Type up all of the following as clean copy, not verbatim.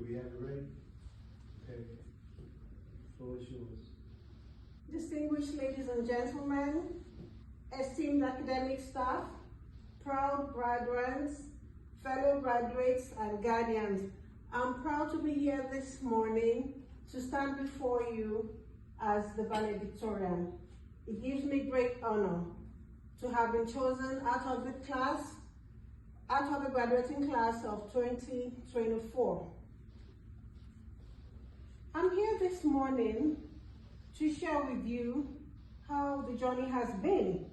we have it ready? Okay. The floor is yours. Distinguished ladies and gentlemen, esteemed academic staff, proud graduates, fellow graduates and guardians, I'm proud to be here this morning to stand before you as the valedictorian. It gives me great honor to have been chosen out of the graduating class of 2024. I'm here this morning to share with you how the journey has been.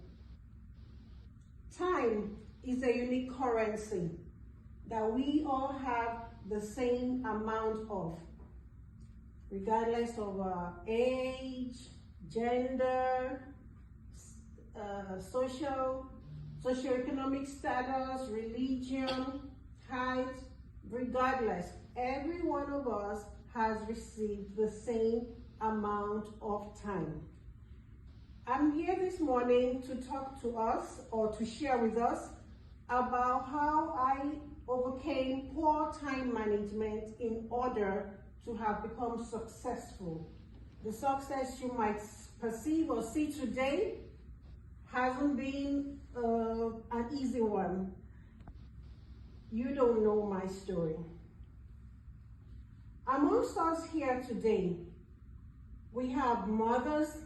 Time is a unique currency that we all have the same amount of, regardless of our age, gender, socioeconomic status, religion, height, regardless, every one of us has received the same amount of time. I'm here this morning to talk to us or to share with us about how I overcame poor time management in order to have become successful. The success you might perceive or see today hasn't been an easy one. You don't know my story. Amongst us here today, we have mothers,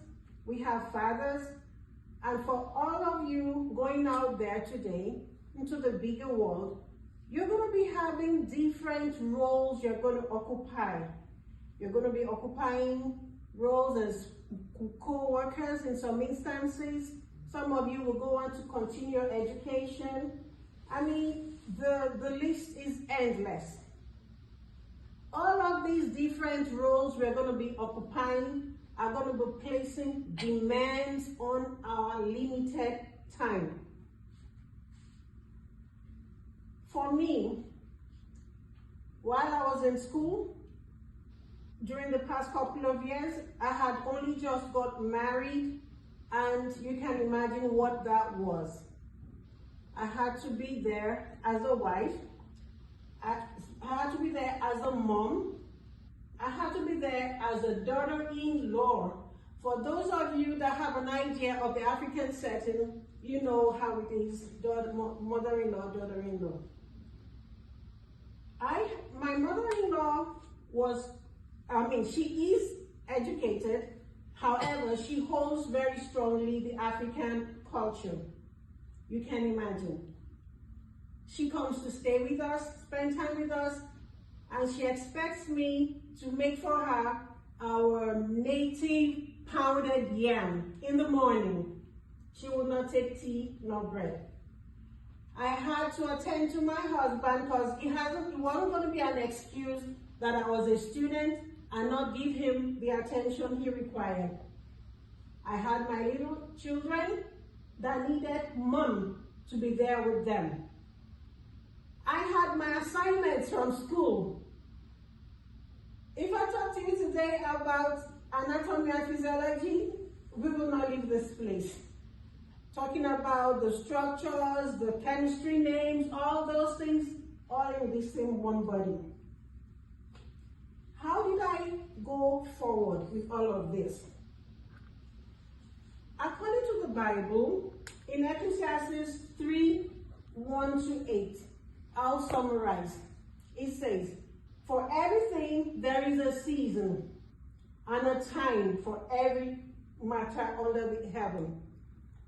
we have fathers, and for all of you going out there today into the bigger world, you're going to be having different roles you're going to occupy. You're going to be occupying roles as co-workers in some instances. Some of you will go on to continue your education. I mean, the list is endless. All of these different roles we're going to be occupying are going to be placing demands on our limited time. For me, while I was in school, during the past couple of years, I had only just got married, and you can imagine what that was. I had to be there as a wife, I had to be there as a mom, I had to be there as a daughter-in-law. For those of you that have an idea of the African setting, you know how it is, mother-in-law, daughter-in-law. My mother-in-law she is educated, however, she holds very strongly the African culture. You can imagine. She comes to stay with us, spend time with us, and she expects me to make for her our native pounded yam in the morning. She will not take tea nor bread. I had to attend to my husband because it wasn't going to be an excuse that I was a student and not give him the attention he required. I had my little children that needed mom to be there with them. I had my assignments from school. If I talk to you today about anatomy and physiology, we will not leave this place. Talking about the structures, the chemistry names, all those things, all in the same one body. How did I go forward with all of this? According to the Bible, in Ecclesiastes 3:1-8, I'll summarize. It says, "For everything there is a season and a time for every matter under the heaven.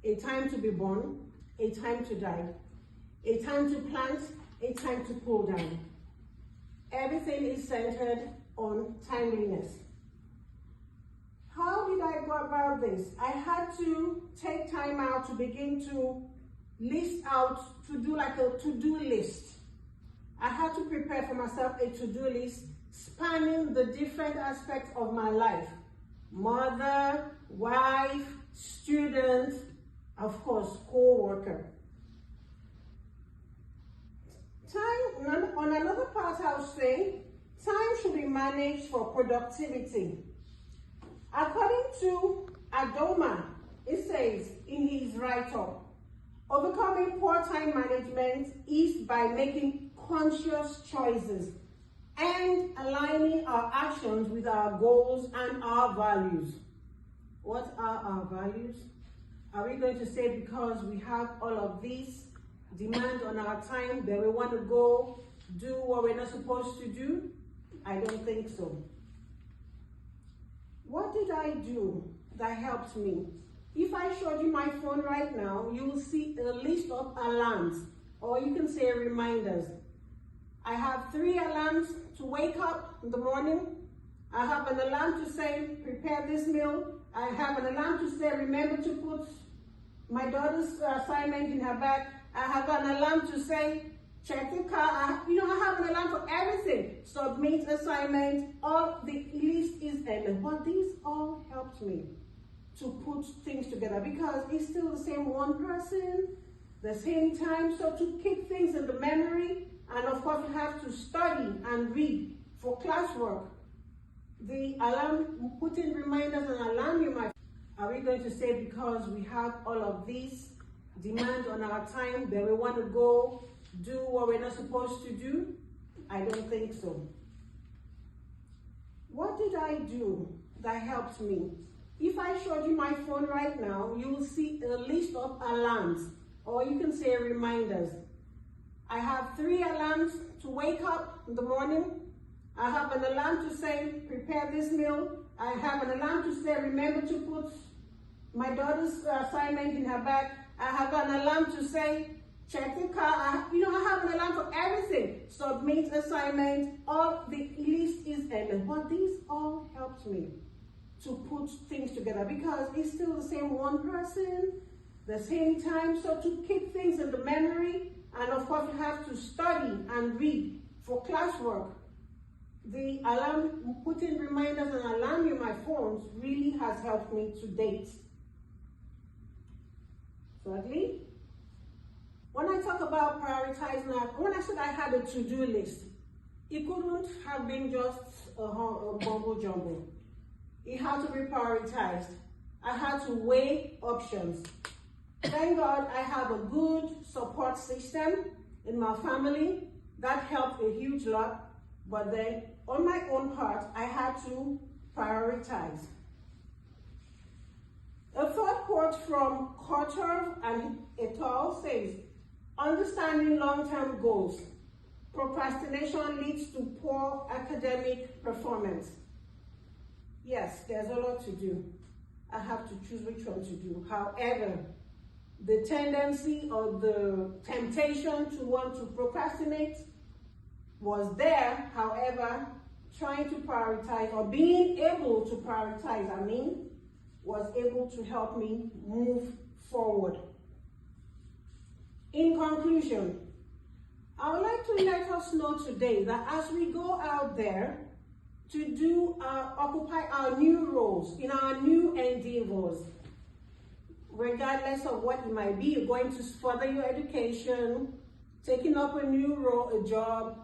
A time to be born, a time to die, a time to plant, a time to pull down. Everything is centered on timeliness." How did I go about this? I had to take time out to begin to list out, to do like a to-do list. I had to prepare for myself a to-do list spanning the different aspects of my life. Mother, wife, student, of course, co-worker. Time, on another part, I'll say, time should be managed for productivity. According to Adoma, it says in his write-up, overcoming poor time management is by making conscious choices and aligning our actions with our goals and our values. What are our values? Are we going to say because we have all of these demands on our time that we want to go do what we're not supposed to do? I don't think so. What did I do that helped me? If I showed you my phone right now, you will see a list of alarms, or you can say reminders. I have 3 alarms to wake up in the morning. I have an alarm to say, prepare this meal. I have an alarm to say, remember to put my daughter's assignment in her bag. I have an alarm to say, check the car. I have an alarm for everything. Submit assignment. All the list is ended. But these all helped me to put things together because it's still the same one person, the same time. So to keep things in the memory, and of course you have to study and read for classwork. The alarm, putting reminders and alarm you might. Are we going to say because we have all of these demands on our time that we want to go do what we're not supposed to do? I don't think so. What did I do that helped me? If I showed you my phone right now, you will see a list of alarms, or you can say reminders. I have 3 alarms to wake up in the morning. I have an alarm to say, prepare this meal. I have an alarm to say, remember to put my daughter's assignment in her bag. I have an alarm to say, check the car. I have an alarm for everything. Submit assignment. All the list is ended. But these all helped me to put things together because it's still the same one person, the same time. So to keep things in the memory, and of course you have to study and read for classwork. The alarm, putting reminders and alarm in my phones really has helped me to date. Thirdly, when I talk about prioritizing, when I said I had a to-do list, it couldn't have been just a mumbo jumbo. It had to be prioritized. I had to weigh options. Thank God I have a good support system in my family. That helped a huge lot. But then on my own part, I had to prioritize. A third quote from Kocher and et al. Says, understanding long-term goals. Procrastination leads to poor academic performance. Yes, there's a lot to do. I have to choose which one to do. However, the tendency or the temptation to want to procrastinate was there. However, trying to prioritize or being able to prioritize, was able to help me move forward. In conclusion, I would like to let us know today that as we go out there to do occupy our new roles in our new endeavors, regardless of what it might be, you're going to further your education, taking up a new role, a job,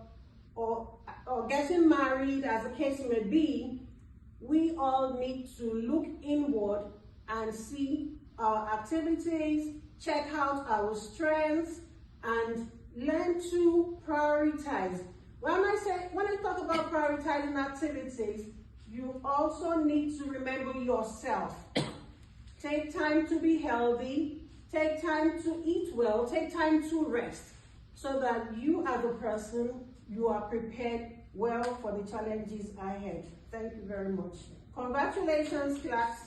or getting married, as the case may be, we all need to look inward and see our activities, check out our strengths, and learn to prioritize. When I talk about prioritizing activities, you also need to remember yourself. Take time to be healthy, take time to eat well, take time to rest, so that you as a person, you are prepared well for the challenges ahead. Thank you very much. Congratulations, class.